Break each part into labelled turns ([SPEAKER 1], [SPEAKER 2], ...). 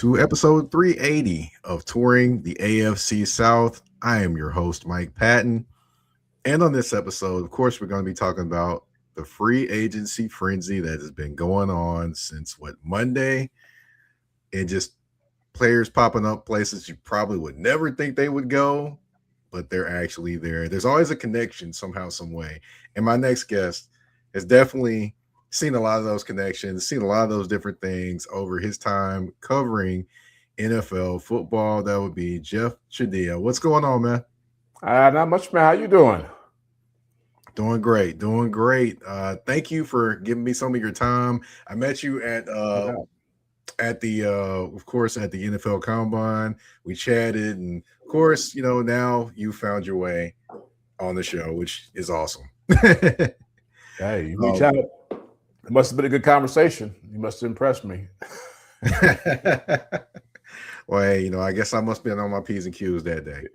[SPEAKER 1] to episode 380 of Touring the AFC South. I am your host, Mike Patton. And on this episode, of course, we're going to be talking about the free agency frenzy that has been going on since Monday, and just players popping up places you probably would never think they would go, but they're actually there. There's always a connection somehow, some way. And my next guest has definitely seen a lot of those connections, seen a lot of those different things over his time covering NFL football. That would be Jeff Chadiha. What's going on, man?
[SPEAKER 2] Not much, man. How you doing?
[SPEAKER 1] Doing great, doing great. Thank you for giving me some of your time. I met you at the of course at the NFL Combine. We chatted, and of course, now you found your way on the show, which is awesome.
[SPEAKER 2] Hey, you reach out. It must have been a good conversation. You must have impressed me.
[SPEAKER 1] Well, hey, I guess I must have been on my P's and Q's that day.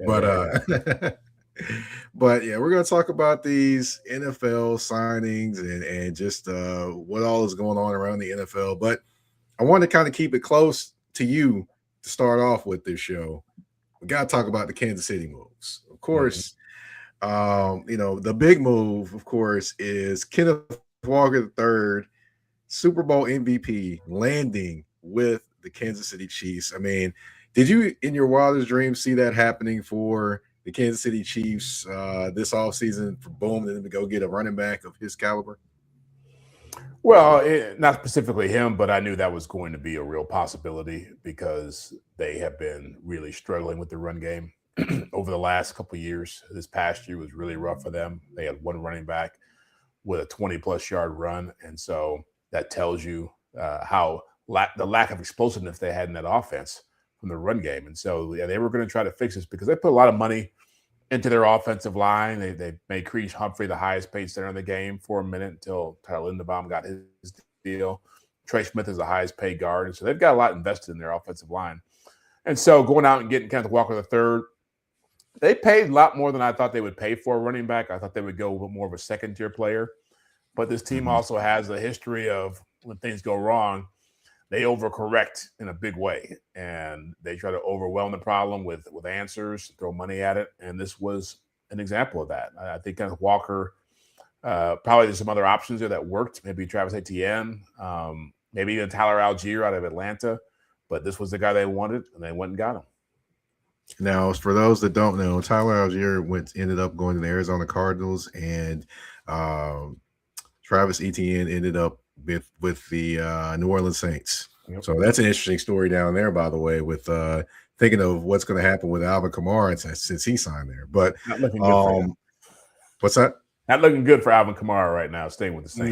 [SPEAKER 1] But yeah, we're going to talk about these NFL signings and just what all is going on around the NFL. But I want to kind of keep it close to you to start off with this show. We got to talk about the Kansas City moves. Of course, the big move, of course, is Kenneth Walker III, Super Bowl MVP, landing with the Kansas City Chiefs. I mean, did you in your wildest dreams see that happening for the Kansas City Chiefs this offseason for boom, then to go get a running back of his caliber?
[SPEAKER 2] Well, not specifically him, but I knew that was going to be a real possibility because they have been really struggling with the run game over the last couple of years. This past year was really rough for them. They had one running back with a 20-plus yard run, and so that tells you how the lack of explosiveness they had in that offense from the run game. And so they were going to try to fix this because they put a lot of money into their offensive line. They made Creech Humphrey the highest paid center in the game for a minute until Tyler Linderbaum got his deal. Trey Smith is the highest paid guard. And so they've got a lot invested in their offensive line. And so going out and getting Kenneth Walker III, they paid a lot more than I thought they would pay for a running back. I thought they would go with more of a second-tier player. But this team also has a history of when things go wrong, they overcorrect in a big way, and they try to overwhelm the problem with answers, throw money at it, and this was an example of that. I think Kenneth Walker, probably there's some other options there that worked, maybe Travis Etienne, maybe even Tyler Algier out of Atlanta, but this was the guy they wanted, and they went and got him.
[SPEAKER 1] Now, for those that don't know, Tyler Algier ended up going to the Arizona Cardinals, and Travis Etienne ended up with the New Orleans Saints. Yep. So that's an interesting story down there, by the way, with thinking of what's going to happen with Alvin Kamara since he signed there. But
[SPEAKER 2] not looking good for him.
[SPEAKER 1] What's that?
[SPEAKER 2] Not looking good for Alvin Kamara right now, staying with the Saints.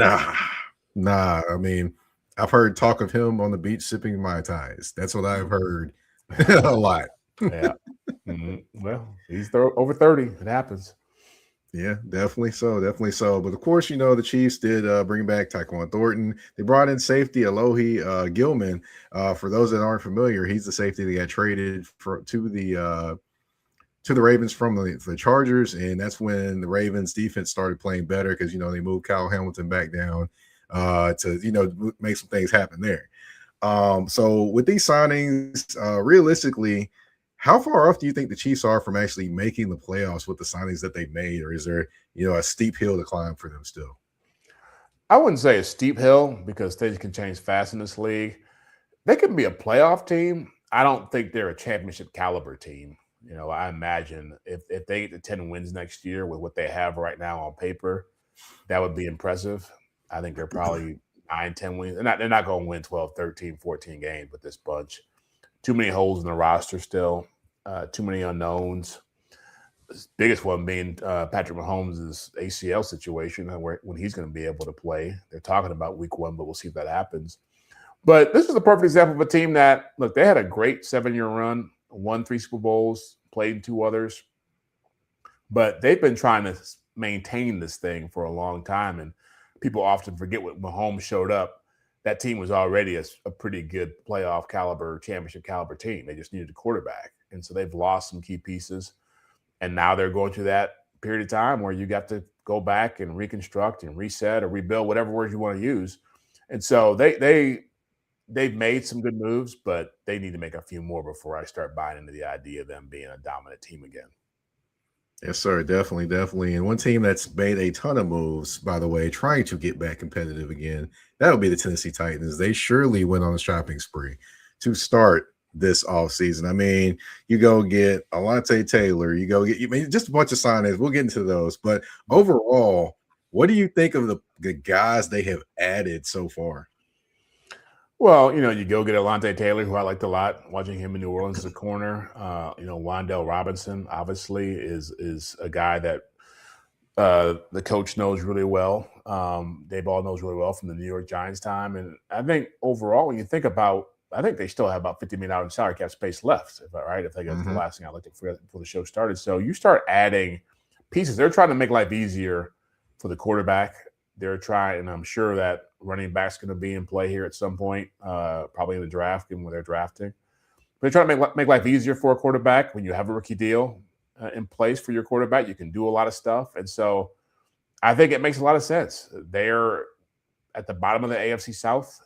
[SPEAKER 1] Nah. I mean, I've heard talk of him on the beach sipping Mai Tais. That's what I've heard a lot.
[SPEAKER 2] Yeah. Well, he's over 30. It happens.
[SPEAKER 1] Yeah, definitely so. But of course, the Chiefs did bring back Tyquan Thornton. They brought in safety Alohi Gilman. For those that aren't familiar, he's the safety that got traded to the Ravens from the Chargers, and that's when the Ravens defense started playing better because they moved Kyle Hamilton back down to make some things happen there. So with these signings, realistically, how far off do you think the Chiefs are from actually making the playoffs with the signings that they've made, or is there, a steep hill to climb for them still?
[SPEAKER 2] I wouldn't say a steep hill because things can change fast in this league. They can be a playoff team. I don't think they're a championship caliber team. I imagine if they get to 10 wins next year with what they have right now on paper, that would be impressive. I think they're probably 9, 10 wins. They're not going to win 12, 13, 14 games with this bunch. Too many holes in the roster still. Too many unknowns. The biggest one being Patrick Mahomes' ACL situation, when he's going to be able to play. They're talking about week 1, but we'll see if that happens. But this is a perfect example of a team that, look, they had a great 7-year run, won 3 Super Bowls, played in 2 others. But they've been trying to maintain this thing for a long time, and people often forget when Mahomes showed up. That team was already a pretty good playoff caliber, championship caliber team. They just needed a quarterback. And so they've lost some key pieces. And now they're going through that period of time where you got to go back and reconstruct and reset or rebuild, whatever word you want to use. And so they they've made some good moves, but they need to make a few more before I start buying into the idea of them being a dominant team again.
[SPEAKER 1] Yes, sir. Definitely, definitely. And one team that's made a ton of moves, by the way, trying to get back competitive again, that would be the Tennessee Titans. They surely went on a shopping spree to start this offseason. I mean, you go get Alontae Taylor, you go get, you mean, just a bunch of signings. We'll get into those. But overall, what do you think of the guys they have added so far?
[SPEAKER 2] Well, you go get Alontae Taylor, who I liked a lot, watching him in New Orleans as a corner. Wan'Dale Robinson, obviously, is a guy that the coach knows really well. Dave Ball knows really well from the New York Giants time. And I think overall, when you think about, I think they still have about $50 million in salary cap space left, right? If they got the last thing I looked at before the show started. So you start adding pieces. They're trying to make life easier for the quarterback. They're trying, and I'm sure that running back's going to be in play here at some point, probably in the draft, given where they're drafting. But they're trying to make life easier for a quarterback. When you have a rookie deal in place for your quarterback, you can do a lot of stuff. And so I think it makes a lot of sense. They're at the bottom of the AFC South.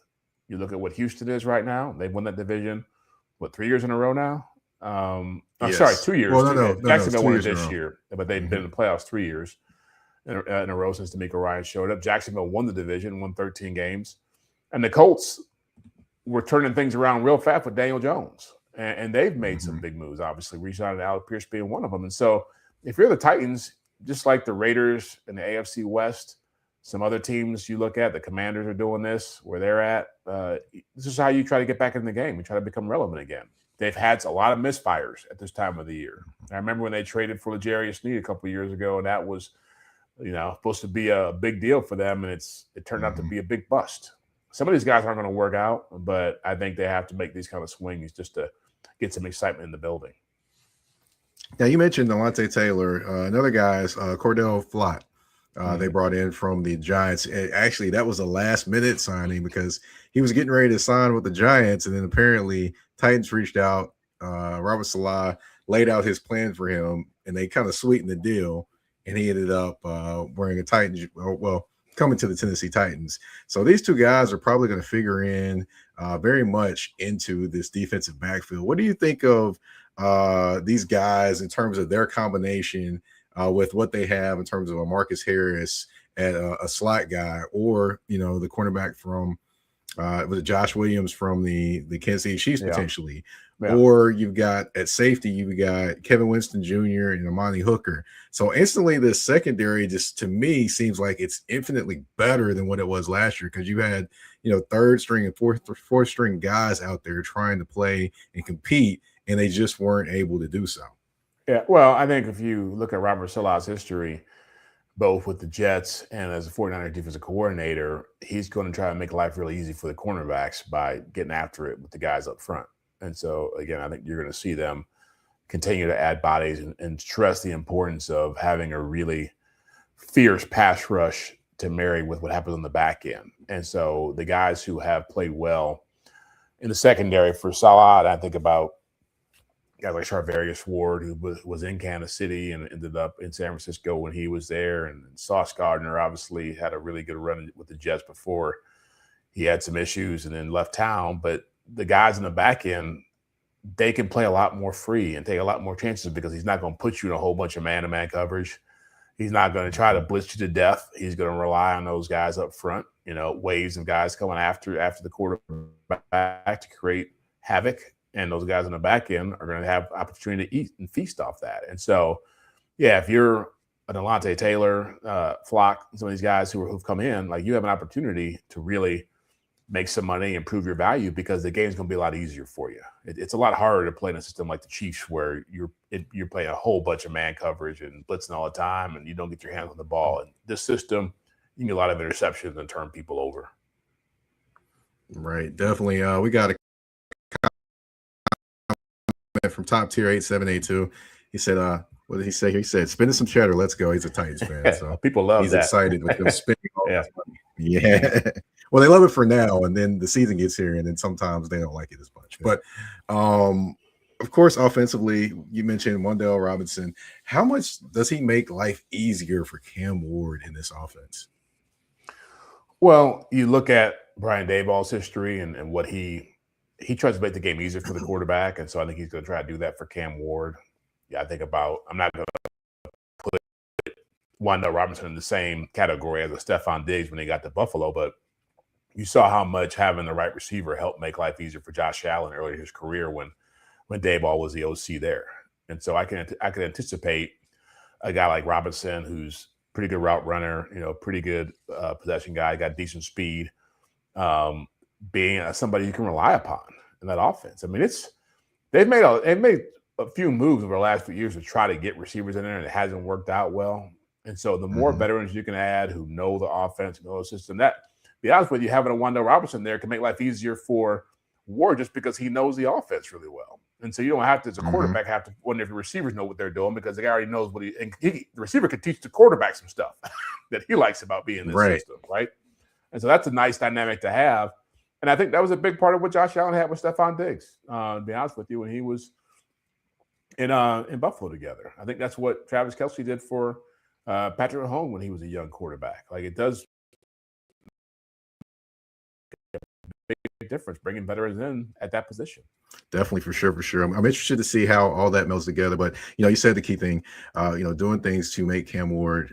[SPEAKER 2] You look at what Houston is right now. They've won that division, 3 years in a row now? I'm sorry, 2 years.
[SPEAKER 1] Well, no,
[SPEAKER 2] Jacksonville won it this year, but they've been in the playoffs 3 years in a row since D'Amico Ryan showed up. Jacksonville won the division, won 13 games. And the Colts were turning things around real fast with Daniel Jones. And they've made some big moves, obviously. Re-signing Alec Pierce being one of them. And so if you're the Titans, just like the Raiders and the AFC West, some other teams you look at, the Commanders are doing this, where they're at. This is how you try to get back in the game and try to become relevant again. They've had a lot of misfires at this time of the year. I remember when they traded for L'Jarius Sneed a couple of years ago, and that was, supposed to be a big deal for them, and it turned out to be a big bust. Some of these guys aren't going to work out, but I think they have to make these kind of swings just to get some excitement in the building.
[SPEAKER 1] Now, you mentioned Alontae Taylor. Another guy is Cordell Flott. They brought in from the Giants. Actually, that was a last-minute signing because he was getting ready to sign with the Giants, and then apparently Titans reached out. Robert Saleh laid out his plan for him, and they kind of sweetened the deal, and he ended up wearing a Titans coming to the Tennessee Titans. So these two guys are probably going to figure in very much into this defensive backfield. What do you think of these guys in terms of their combination with what they have in terms of a Marcus Harris at a slot guy, or the cornerback from was it Josh Williams from the Kansas City Chiefs potentially, or you've got at safety you've got Kevin Winston Jr. and Amani Hooker. So instantly this secondary just to me seems like it's infinitely better than what it was last year, because you had third string and fourth string guys out there trying to play and compete, and they just weren't able to do so.
[SPEAKER 2] Yeah, well, I think if you look at Robert Saleh's history, both with the Jets and as a 49er defensive coordinator, he's going to try to make life really easy for the cornerbacks by getting after it with the guys up front. And so, again, I think you're going to see them continue to add bodies and stress the importance of having a really fierce pass rush to marry with what happens on the back end. And so the guys who have played well in the secondary for Saleh, I think about guys like Charvarius Ward, who was in Kansas City and ended up in San Francisco when he was there. And Sauce Gardner obviously had a really good run with the Jets before he had some issues and then left town. But the guys in the back end, they can play a lot more free and take a lot more chances because he's not going to put you in a whole bunch of man-to-man coverage. He's not going to try to blitz you to death. He's going to rely on those guys up front, waves of guys coming after the quarterback to create havoc. And those guys on the back end are going to have opportunity to eat and feast off that. And so, if you're an Alontae Taylor, Flock, some of these guys who've come in, like you have an opportunity to really make some money, improve your value, because the game's going to be a lot easier for you. It's a lot harder to play in a system like the Chiefs where you're playing a whole bunch of man coverage and blitzing all the time, and you don't get your hands on the ball. And this system, you can get a lot of interceptions and turn people over.
[SPEAKER 1] Right, definitely. We got a from Top Tier 8782. He said, what did he say? He said, spending some cheddar. Let's go. He's a Titans fan. So
[SPEAKER 2] people love
[SPEAKER 1] he's
[SPEAKER 2] that.
[SPEAKER 1] Excited with them spending all this money. Yeah. Well, they love it for now, and then the season gets here, and then sometimes they don't like it as much. But of course, offensively, you mentioned Wan'Dale Robinson. How much does he make life easier for Cam Ward in this offense?
[SPEAKER 2] Well, you look at Brian Daboll's history and what he tries to make the game easier for the quarterback, and so I think he's going to try to do that for Cam Ward. Yeah, I think about I'm not going to put Wanda Robinson in the same category as a Stephon Diggs when he got to Buffalo, but you saw how much having the right receiver helped make life easier for Josh Allen earlier in his career when Daboll was the OC there. And so I can anticipate a guy like Robinson, who's pretty good route runner, pretty good possession guy, got decent speed, being somebody you can rely upon in that offense. I mean, they've made a few moves over the last few years to try to get receivers in there, and it hasn't worked out well. And so the more veterans you can add who know the offense, know the system, that, to be honest with you, having a Wanda Robinson there can make life easier for Ward just because he knows the offense really well. And so you don't have to, as a quarterback, have to wonder if your receivers know what they're doing, because the guy already knows what the receiver can teach the quarterback some stuff that he likes about being in this system, right? And so that's a nice dynamic to have. And I think that was a big part of what Josh Allen had with Stephon Diggs, to be honest with you, when he was in Buffalo together. I think that's what Travis Kelce did for Patrick Mahomes when he was a young quarterback. Like, it does make a big difference bringing veterans in at that position.
[SPEAKER 1] Definitely, for sure. I'm interested to see how all that melds together. But you said the key thing, doing things to make Cam Ward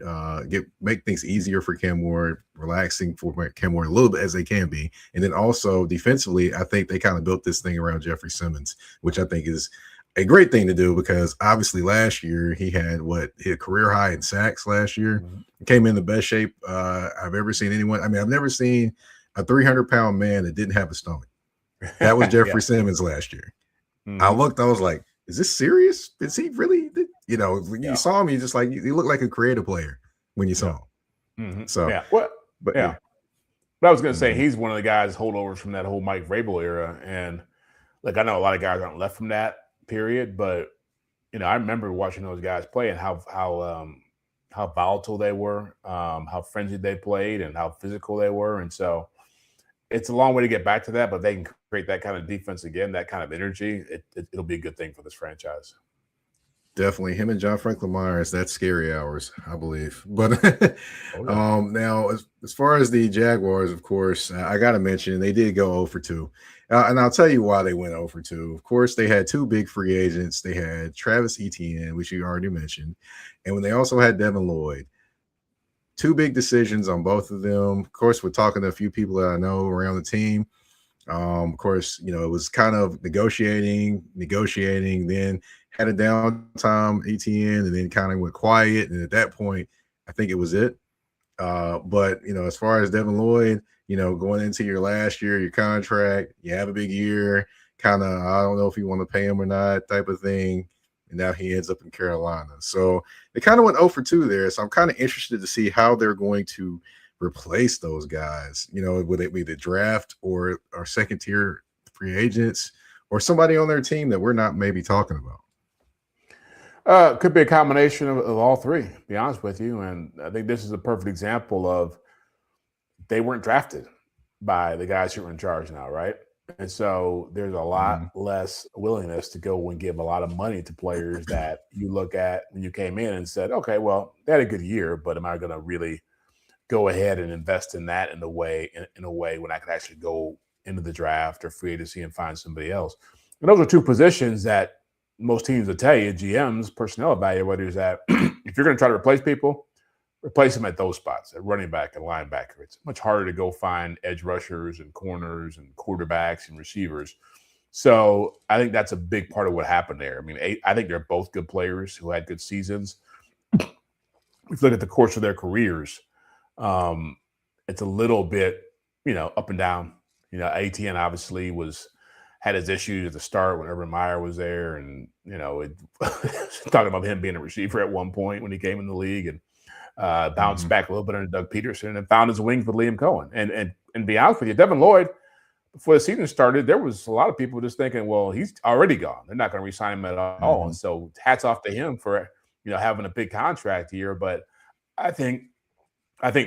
[SPEAKER 1] make things easier for Cam Ward, relaxing for Cam Ward a little bit as they can be, and then also defensively, I think they kind of built this thing around Jeffrey Simmons, which I think is a great thing to do, because obviously last year he had his career high in sacks last year. Came in the best shape I've ever seen anyone. I mean, I've never seen a 300-pound man that didn't have a stomach. That was Jeffrey Simmons last year. I looked, I was like, is this serious? Is he really? When you saw him, he looked like a creative player when you saw him. So,
[SPEAKER 2] But I was going to say, he's one of the guys holdovers from that whole Mike Vrabel era. And like, I know a lot of guys aren't left from that period, but I remember watching those guys play and how volatile they were, how frenzied they played, and how physical they were. And so it's a long way to get back to that, but they can create that kind of defense again, that kind of energy. It'll be a good thing for this franchise.
[SPEAKER 1] Definitely, him and John Franklin Myers, that's scary hours, I believe. But now, as far as the Jaguars, of course, I got to mention they did go 0 for 2. And I'll tell you why they went 0 for 2. Of course, they had two big free agents. They had Travis Etienne, which you already mentioned, and when they also had Devin Lloyd. Two big decisions on both of them. Of course, we're talking to a few people that I know around the team. Of course, it was kind of negotiating, then had a downtime, ATN, and then kind of went quiet. And at that point, I think it was it. But, as far as Devin Lloyd, going into your last year, your contract, you have a big year, kind of, I don't know if you want to pay him or not type of thing. And now he ends up in Carolina. So they kind of went 0 for 2 there. So I'm kind of interested to see how they're going to replace those guys. Would it be the draft or second tier free agents or somebody on their team that we're not maybe talking
[SPEAKER 2] about? Could be a combination of all three, to be honest with you. And I think this is a perfect example of they weren't drafted by the guys who are in charge now, right? And so there's a lot less willingness to go and give a lot of money to players that you look at when you came in and said, okay, well, they had a good year, but am I going to really go ahead and invest in that in a way when I could actually go into the draft or free agency and find somebody else? And those are two positions that most teams will tell you, GMs, personnel evaluators, that if you're going to try to replace people, replace them at those spots, at running back and linebacker. It's much harder to go find edge rushers and corners and quarterbacks and receivers. So I think that's a big part of what happened there. I mean, I think they're both good players who had good seasons. If you look at the course of their careers, it's a little bit, up and down. ATN obviously had his issues at the start when Urban Meyer was there, and talking about him being a receiver at one point when he came in the league, and bounced back a little bit under Doug Peterson and found his wings with Liam Cohen. And to be honest with you, Devin Lloyd, before the season started, there was a lot of people just thinking, well, he's already gone. They're not going to re-sign him at all. And so hats off to him for having a big contract here. But I think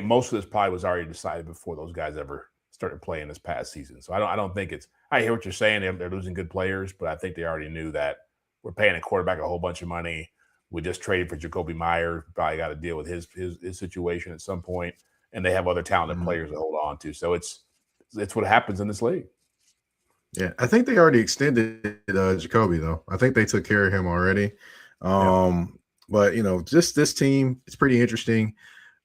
[SPEAKER 2] most of this probably was already decided before those guys ever started playing this past season. So I don't think I hear what you're saying. They're losing good players, but I think they already knew that we're paying a quarterback a whole bunch of money. We just traded for Jacoby Myers. Probably got to deal with his situation at some point. and they have other talented players to hold on to. So it's what happens in this league.
[SPEAKER 1] Yeah, I think they already extended Jacoby though. I think they took care of him already. But just this team, it's pretty interesting.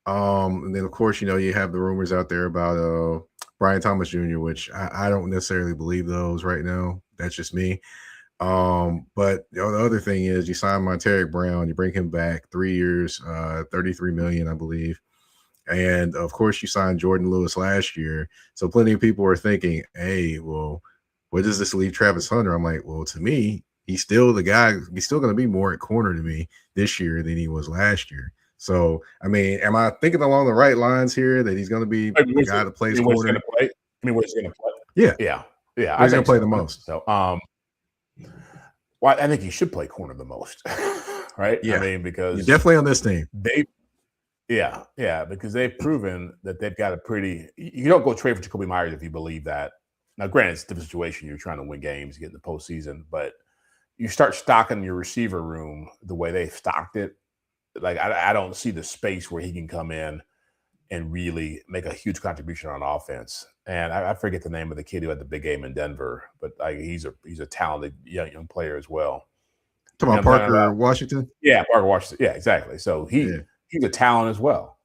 [SPEAKER 1] And then of course, you have the rumors out there about Brian Thomas Jr., which I don't necessarily believe those right now. That's just me. But the other thing is you sign Monteric Brown, you bring him back 3 years, $33 million, I believe. And of course, you signed Jordan Lewis last year. So plenty of people are thinking, hey, well, where does this leave Travis Hunter? I'm like, well, to me, he's still the guy. He's still going to be more at corner to me this year than he was last year. So, I mean, am I thinking along the right lines here that he's going to be the guy that plays corner?
[SPEAKER 2] I mean, where's he going to play?
[SPEAKER 1] Yeah.
[SPEAKER 2] He's
[SPEAKER 1] going to play the most.
[SPEAKER 2] So, well, I think he should play corner the most, right?
[SPEAKER 1] Yeah.
[SPEAKER 2] I mean, because
[SPEAKER 1] you're definitely on this team.
[SPEAKER 2] Because they've proven that they've got a pretty. You don't go trade for Jacoby Myers if you believe that. Now, granted, it's a different situation. You're trying to win games, get in the postseason, but you start stocking your receiver room the way they've stocked it. Like, I don't see the space where he can come in and really make a huge contribution on offense. And I forget the name of the kid who had the big game in Denver, but he's a talented young player as well.
[SPEAKER 1] Talking about Parker Washington?
[SPEAKER 2] Yeah, Parker Washington. Yeah, exactly. So he's a talent as well.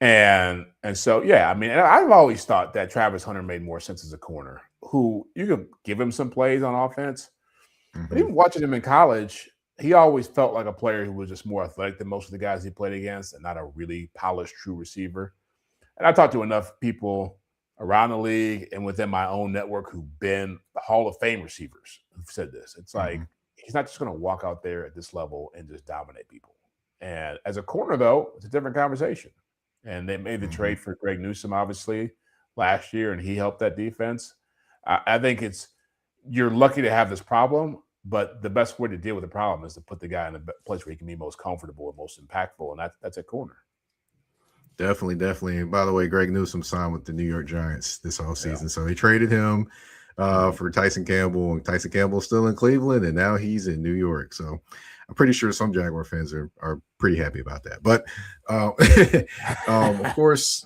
[SPEAKER 2] And so, I mean, I've always thought that Travis Hunter made more sense as a corner who you could give him some plays on offense. But even watching him in college, he always felt like a player who was just more athletic than most of the guys he played against and not a really polished true receiver. And I talked to enough people around the league and within my own network who've been Hall of Fame receivers who've said this. It's like, he's not just going to walk out there at this level and just dominate people. And as a corner, though, it's a different conversation. And they made the trade for Greg Newsome, obviously, last year, and he helped that defense. I think you're lucky to have this problem, but the best way to deal with the problem is to put the guy in a place where he can be most comfortable and most impactful, and that's a corner.
[SPEAKER 1] Definitely. And by the way, Greg Newsome signed with the New York Giants this offseason. So they traded him for Tyson Campbell, and Tyson Campbell's still in Cleveland, and now he's in New York. So I'm pretty sure some Jaguar fans are pretty happy about that. But of course,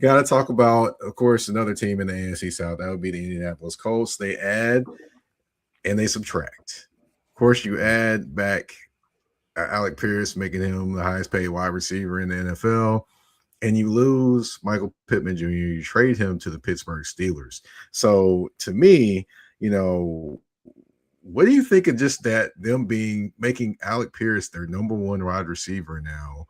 [SPEAKER 1] got to talk about, of course, another team in the AFC South. That would be the Indianapolis Colts. They add and they subtract. Of course, you add back Alec Pierce, making him the highest paid wide receiver in the NFL, and you lose Michael Pittman Jr. You trade him to the Pittsburgh Steelers. So to me, what do you think of just that, them making Alec Pierce their number one wide receiver now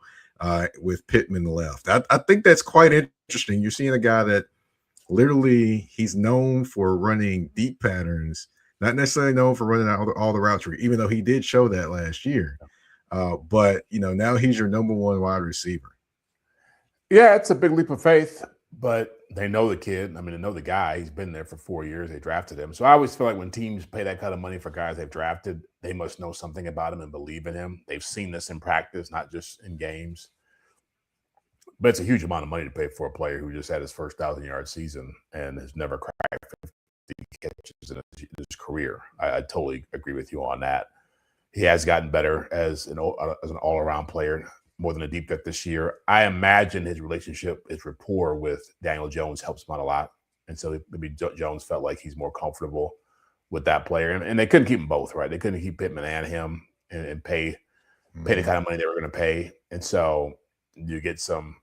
[SPEAKER 1] with Pittman left? I think that's quite interesting. You're seeing a guy that literally he's known for running deep patterns, not necessarily known for running all the routes, even though he did show that last year. But, now he's your number one wide receiver.
[SPEAKER 2] Yeah, it's a big leap of faith, but they know the kid. I mean, they know the guy. He's been there for 4 years. They drafted him. So I always feel like when teams pay that kind of money for guys they've drafted, they must know something about him and believe in him. They've seen this in practice, not just in games. But it's a huge amount of money to pay for a player who just had his first 1,000-yard season and has never cracked 50 catches in his career. I totally agree with you on that. He has gotten better as an all-around player, more than a deep threat this year. I imagine his rapport with Daniel Jones helps him out a lot. And so maybe Jones felt like he's more comfortable with that player. And they couldn't keep them both, right? They couldn't keep Pittman and him and pay the kind of money they were going to pay. And so you get some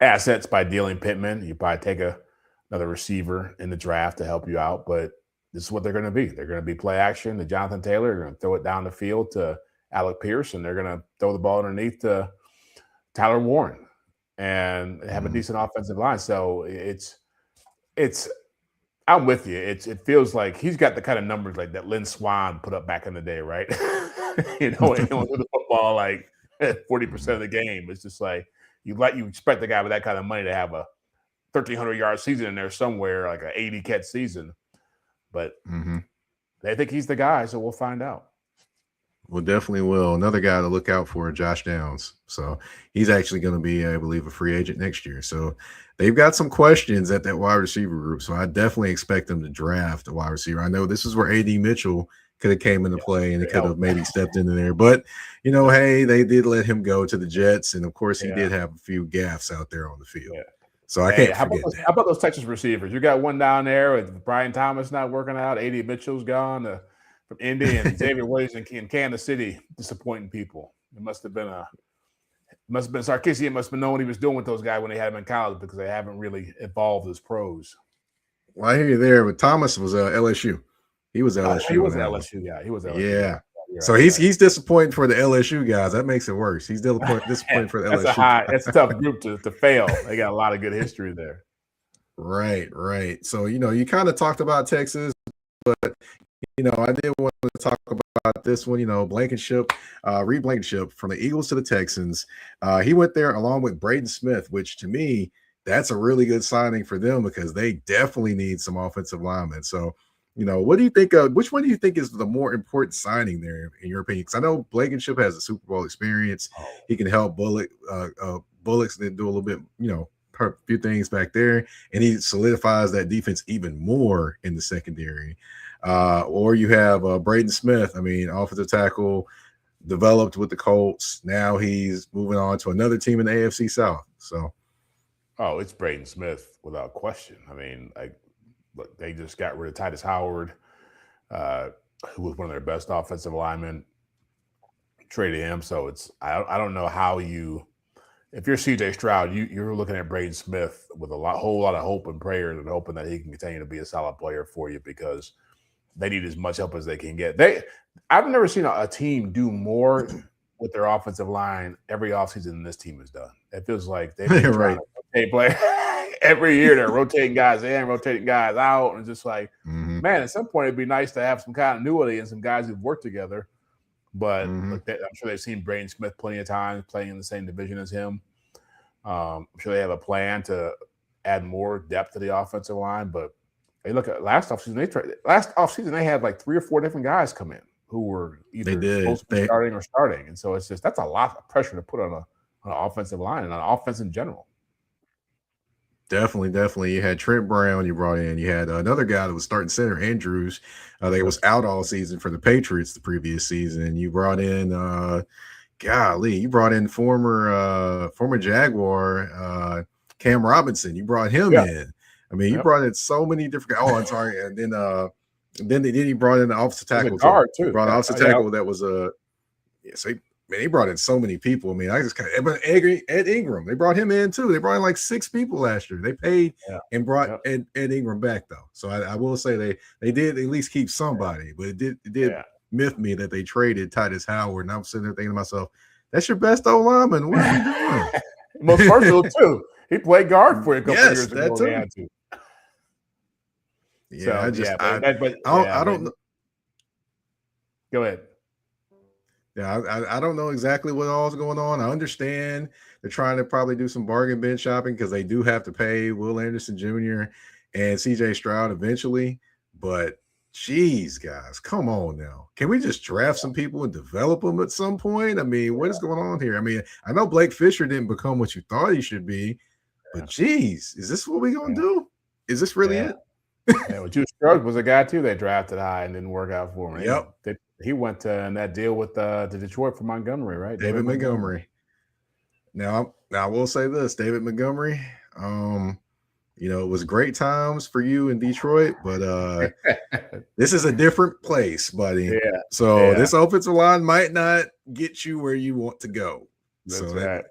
[SPEAKER 2] assets by dealing Pittman. You probably take another receiver in the draft to help you out. But this is what they're going to be. They're going to be play action to Jonathan Taylor. They're going to throw it down the field to Alec Pierce, and they're going to throw the ball underneath to Tyler Warren and have a decent offensive line. So it's I'm with you. It feels like he's got the kind of numbers like that Lynn Swann put up back in the day, right? With the football like 40% of the game. It's just like you expect the guy with that kind of money to have a 1,300-yard season in there somewhere, like an 80-catch season. But they think he's the guy, so we'll find out.
[SPEAKER 1] Well, definitely will. Another guy to look out for, Josh Downs. So he's actually going to be, I believe, a free agent next year. So they've got some questions at that wide receiver group. So I definitely expect them to draft a wide receiver. I know this is where A.D. Mitchell could have came into play and it could have maybe stepped into there. But hey, they did let him go to the Jets, and of course he did have a few gaffes out there on the field. So I can't forget that.
[SPEAKER 2] How about those Texas receivers? You got one down there with Brian Thomas not working out, A.D. Mitchell's gone from Indy, and Xavier Williams in Kansas City disappointing people. It must have been Sarkisian must have been knowing what he was doing with those guys when they had him in college, because they haven't really evolved as pros.
[SPEAKER 1] Well, I hear you there, but Thomas was LSU. He was LSU.
[SPEAKER 2] He was LSU. Yeah, he was LSU.
[SPEAKER 1] Yeah. So he's disappointing for the LSU guys. That makes it worse. He's disappointing for the LSU.
[SPEAKER 2] That's a tough group to fail. They got a lot of good history there.
[SPEAKER 1] Right. So you kind of talked about Texas, but I did want to talk about this one. Blankenship, Reed Blankenship from the Eagles to the Texans. He went there along with Braden Smith, which to me, that's a really good signing for them because they definitely need some offensive linemen. So. What do you think of? Which one do you think is the more important signing there, in your opinion? Because I know Blankenship has a Super Bowl experience. He can help Bullocks and do a little bit, a few things back there, and he solidifies that defense even more in the secondary. Or you have Braden Smith. I mean, offensive tackle, developed with the Colts. Now he's moving on to another team in the AFC South. So,
[SPEAKER 2] it's Braden Smith without question. I mean, Look, they just got rid of Titus Howard, who was one of their best offensive linemen. Traded him, so I don't know how if you're CJ Stroud, you're looking at Braden Smith with whole lot of hope and prayers and hoping that he can continue to be a solid player for you, because they need as much help as they can get. I've never seen a team do more with their offensive line every offseason than this team has done. It feels like they've been trying to rotate players. Every year they're rotating guys in, rotating guys out, and it's just like, man, at some point it'd be nice to have some continuity and some guys who've worked together. But I'm sure they've seen Braden Smith plenty of times playing in the same division as him. I'm sure they have a plan to add more depth to the offensive line. But they look at last offseason they had like 3 or 4 different guys come in who were either supposed to be starting or starting, and so that's a lot of pressure to put on an offensive line and on offense in general.
[SPEAKER 1] Definitely. You had Trent Brown you brought in. You had another guy that was starting center, Andrews. That was out all season for the Patriots the previous season. You brought in, former Jaguar, Cam Robinson. You brought him in. I mean, you brought in so many different guys. Oh, I'm sorry. And then he brought in the offensive tackle
[SPEAKER 2] guard too.
[SPEAKER 1] He brought an offensive tackle that was he brought in so many people. I mean, Ed Ingram. They brought him in too. They brought in like 6 people last year. They paid and brought Ed Ingram back though. So I will say they did at least keep somebody, but it did miff me that they traded Titus Howard. And I'm sitting there thinking to myself, that's your best old lineman. What are we doing?
[SPEAKER 2] Most versatile too. He played guard for a couple years ago.
[SPEAKER 1] That too. Yeah, so, I don't know.
[SPEAKER 2] Go ahead.
[SPEAKER 1] Yeah, I don't know exactly what all is going on. I understand they're trying to probably do some bargain bin shopping because they do have to pay Will Anderson Jr. and CJ Stroud eventually. But geez, guys, come on now. Can we just draft some people and develop them at some point? I mean, what is going on here? I mean, I know Blake Fisher didn't become what you thought he should be, but geez, is this what we're going to do? Is this really it?
[SPEAKER 2] Well, Juice Scruggs was a guy too they drafted high and didn't work out for him.
[SPEAKER 1] Yep.
[SPEAKER 2] He went in that deal with the Detroit for Montgomery, right?
[SPEAKER 1] David Montgomery. Now I will say this, David Montgomery, it was great times for you in Detroit, but this is a different place, buddy.
[SPEAKER 2] Yeah.
[SPEAKER 1] So this offensive line might not get you where you want to go.
[SPEAKER 2] That's right.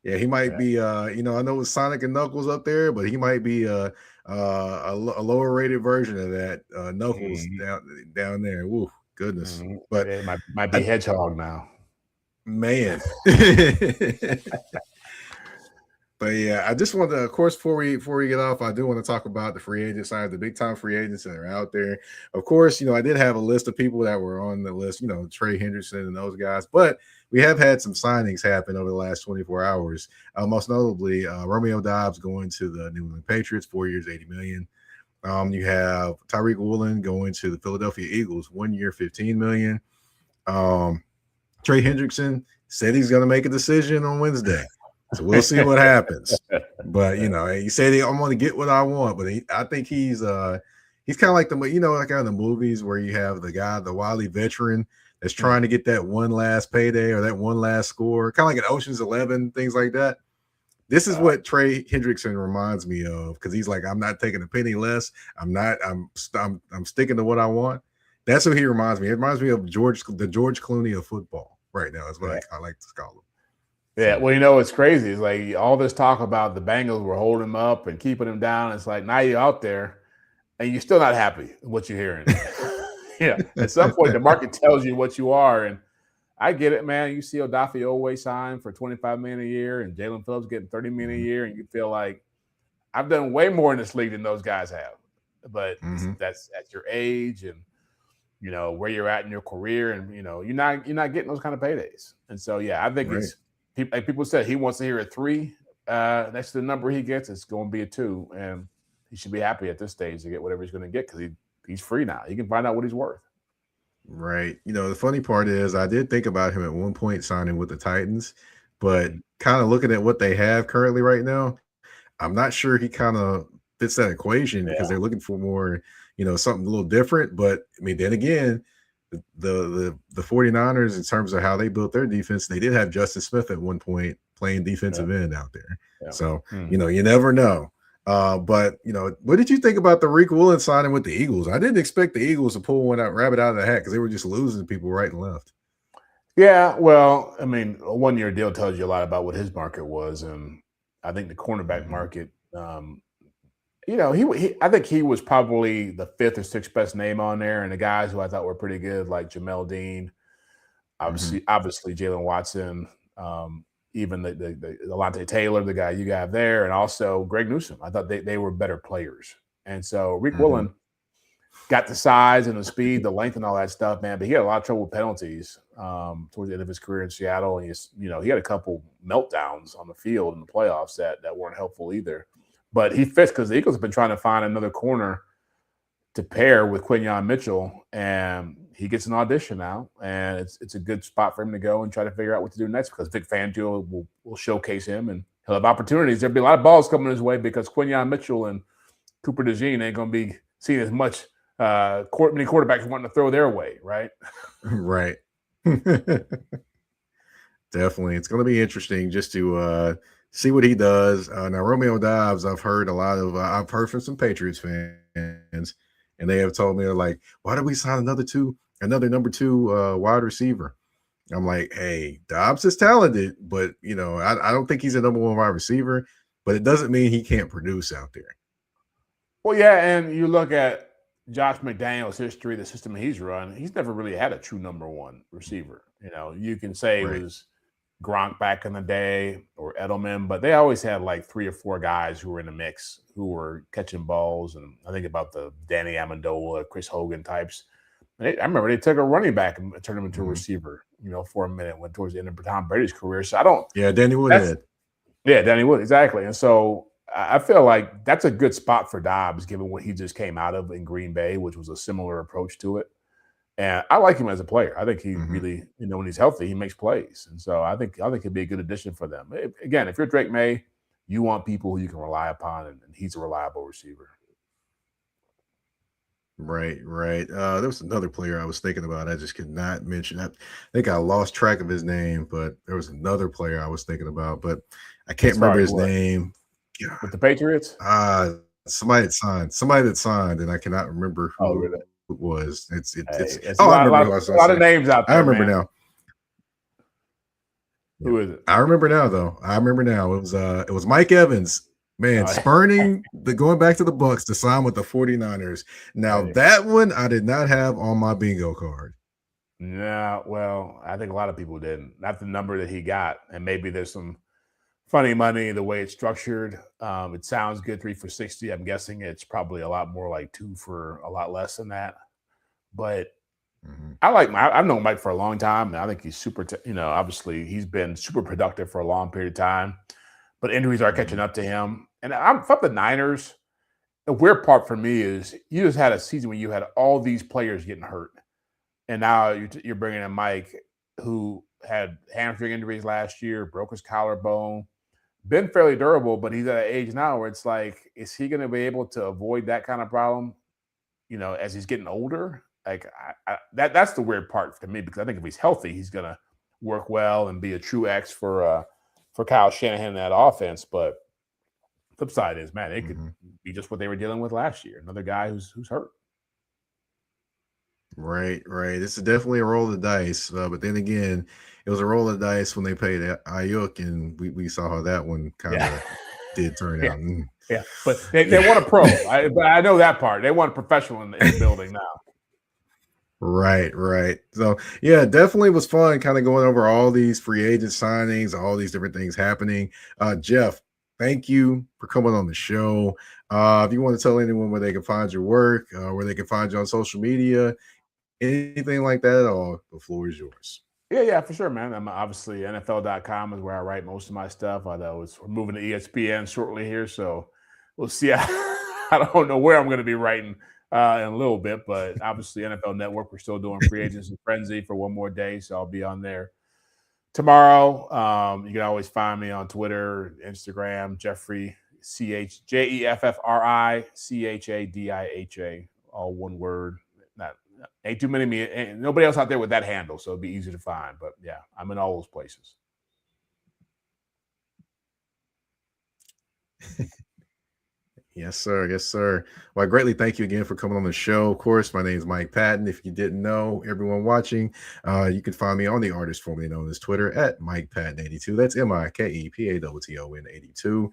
[SPEAKER 1] Yeah, he might be. I know it's Sonic and Knuckles up there, but he might be a lower rated version of that Knuckles down there. Woo, goodness! But
[SPEAKER 2] it might be Hedgehog now,
[SPEAKER 1] man. But yeah, I just want to, of course, before we get off, I do want to talk about the free agent side, the big time free agents that are out there. Of course, I did have a list of people that were on the list, Trey Henderson and those guys, but we have had some signings happen over the last 24 hours. Most notably, Romeo Doubs going to the New England Patriots, 4 years, $80 million. You have Tyreek Woolen going to the Philadelphia Eagles, 1 year, $15 million. Trey Hendrickson said he's going to make a decision on Wednesday. So we'll see what happens. But he said I'm going to get what I want. But I think he's He's kind of like like in the movies where you have the guy, the wily veteran that's trying to get that one last payday or that one last score, kind of like in Ocean's 11, things like that. This is what Trey Hendrickson reminds me of, because he's like, I'm not taking a penny less. I'm sticking to what I want. That's what he reminds me. It reminds me of the George Clooney of football right now. Is what I like to call him.
[SPEAKER 2] Yeah, well, it's crazy. It's like all this talk about the Bengals were holding him up and keeping him down. It's like now you're out there and you're still not happy with what you're hearing. Yeah, at some point the market tells you what you are, and I get it, man. You see Odafe Oweh sign for $25 million a year, and Jalen Phillips getting $30 million a year, and you feel like I've done way more in this league than those guys have. But that's at your age and where you're at in your career, and you're not getting those kind of paydays. And so I think it's like people said he wants to hear a 3 next to the number he gets. It's going to be a 2, and he should be happy at this stage to get whatever he's going to get because he's free now. He can find out what he's worth.
[SPEAKER 1] Right. The funny part is I did think about him at one point signing with the Titans, but kind of looking at what they have currently right now, I'm not sure he kind of fits that equation because they're looking for more, something a little different. But I mean, then again, the 49ers, in terms of how they built their defense, they did have Justin Smith at one point playing defensive end out there. Yeah. So, you never know. But what did you think about the Tariq Woolen signing with the Eagles? I didn't expect the Eagles to pull rabbit out of the hat because they were just losing people right and left.
[SPEAKER 2] Yeah, well, I mean, a 1-year deal tells you a lot about what his market was, and I think the cornerback market. I think he was probably the 5th or 6th best name on there, and the guys who I thought were pretty good, like Jamel Dean, obviously Jalen Watson. Even the Alontae Taylor, the guy you got there, and also Greg Newsome. I thought they were better players. And so Tariq Woolen got the size and the speed, the length and all that stuff, man. But he had a lot of trouble with penalties towards the end of his career in Seattle. And he had a couple meltdowns on the field in the playoffs that weren't helpful either. But he fits because the Eagles have been trying to find another corner to pair with Quinyon Mitchell, and he gets an audition now, and it's a good spot for him to go and try to figure out what to do next because Vic Fangio will showcase him, and he'll have opportunities. There'll be a lot of balls coming his way because Quinyon Mitchell and Cooper DeJean ain't going to be seeing as much many quarterbacks wanting to throw their way, right?
[SPEAKER 1] Right. Definitely. It's going to be interesting just to see what he does. Now, Romeo Doubs, I've heard from some Patriots fans, and they have told me, like, why did we sign another number 2 wide receiver? I'm like, hey, Dobbs is talented, but I don't think he's a number 1 wide receiver, but it doesn't mean he can't produce out there.
[SPEAKER 2] Well, yeah, and you look at Josh McDaniels' history, the system he's run, he's never really had a true number 1 receiver. You can say it was Gronk back in the day or Edelman, but they always had like 3 or 4 guys who were in the mix who were catching balls. And I think about the Danny Amendola, Chris Hogan types. I remember they took a running back and turned him into a receiver, for a minute, went towards the end of Tom Brady's career. So I don't.
[SPEAKER 1] Yeah, Danny Woodhead.
[SPEAKER 2] Yeah, Danny Wood, exactly. And so I feel like that's a good spot for Dobbs, given what he just came out of in Green Bay, which was a similar approach to it. And I like him as a player. I think he really, when he's healthy, he makes plays. And so I think he'd be a good addition for them. Again, if you're Drake May, you want people who you can rely upon, and he's a reliable receiver.
[SPEAKER 1] Right. There was another player I was thinking about. I just could not mention. I think I lost track of his name, but there was another player I was thinking about, but I can't remember his name.
[SPEAKER 2] With the Patriots?
[SPEAKER 1] Somebody that signed, and I cannot remember who.
[SPEAKER 2] Oh, really?
[SPEAKER 1] It was. It's
[SPEAKER 2] a lot of names out there.
[SPEAKER 1] I remember now.
[SPEAKER 2] Who is it?
[SPEAKER 1] I remember now, though. It was Mike Evans, man, spurning going back to the Bucs to sign with the 49ers. Now that one I did not have on my bingo card.
[SPEAKER 2] Yeah, well, I think a lot of people didn't. Not the number that he got, and maybe there's some funny money the way it's structured. It sounds good, 3 for $60. I'm guessing it's probably a lot more like 2 for a lot less than that. But I've known Mike for a long time, and I think he's super. Obviously he's been super productive for a long period of time, but injuries are catching up to him. And I'm from the Niners. The weird part for me is you just had a season where you had all these players getting hurt, and now you're bringing in Mike, who had hamstring injuries last year, broke his collarbone. Been fairly durable, but he's at an age now where it's like, is he going to be able to avoid that kind of problem? as he's getting older, like that's the weird part to me, because I think if he's healthy, he's gonna work well and be a true X for Kyle Shanahan in that offense. But flip side is, man, it could be just what they were dealing with last year. Another guy who's hurt.
[SPEAKER 1] Right. This is definitely a roll of the dice. But then again, it was a roll of the dice when they paid Ayuk, and we saw how that one kind of did turn out.
[SPEAKER 2] Yeah, but they want a pro. But I know that part. They want a professional in the building now.
[SPEAKER 1] Right. So yeah, definitely was fun kind of going over all these free agent signings, all these different things happening. Jeff, thank you for coming on the show. If you want to tell anyone where they can find your work, where they can find you on social media, anything like that at all, the floor is yours.
[SPEAKER 2] Yeah, for sure, man. I'm obviously NFL.com is where I write most of my stuff. Although we're moving to ESPN shortly here, so we'll see. I don't know where I'm going to be writing in a little bit, but obviously NFL Network, we're still doing Free Agents and Frenzy for one more day, so I'll be on there tomorrow. You can always find me on Twitter, Instagram, Jeffrey Jeffrey Chadiha, all one word. Ain't too many ain't nobody else out there with that handle, so it'd be easy to find. But yeah, I'm in all those places.
[SPEAKER 1] Yes, sir. Well, I greatly thank you again for coming on the show. Of course, my name is Mike Patton. If you didn't know, everyone watching, you can find me on the artist formerly known as Twitter at Mike Patton82. That's MikePatton 82.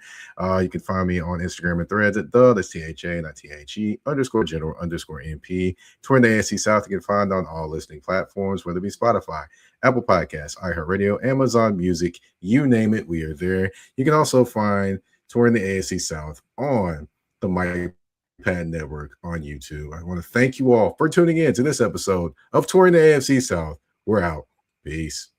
[SPEAKER 1] You can find me on Instagram and Threads at that's THA, not THE, _general_MP. Touring the AFC South, you can find on all listening platforms, whether it be Spotify, Apple Podcasts, iHeartRadio, Amazon Music, you name it, we are there. You can also find Touring the AFC South on the Mike Patton Network on YouTube. I want to thank you all for tuning in to this episode of Touring the AFC South. We're out. Peace.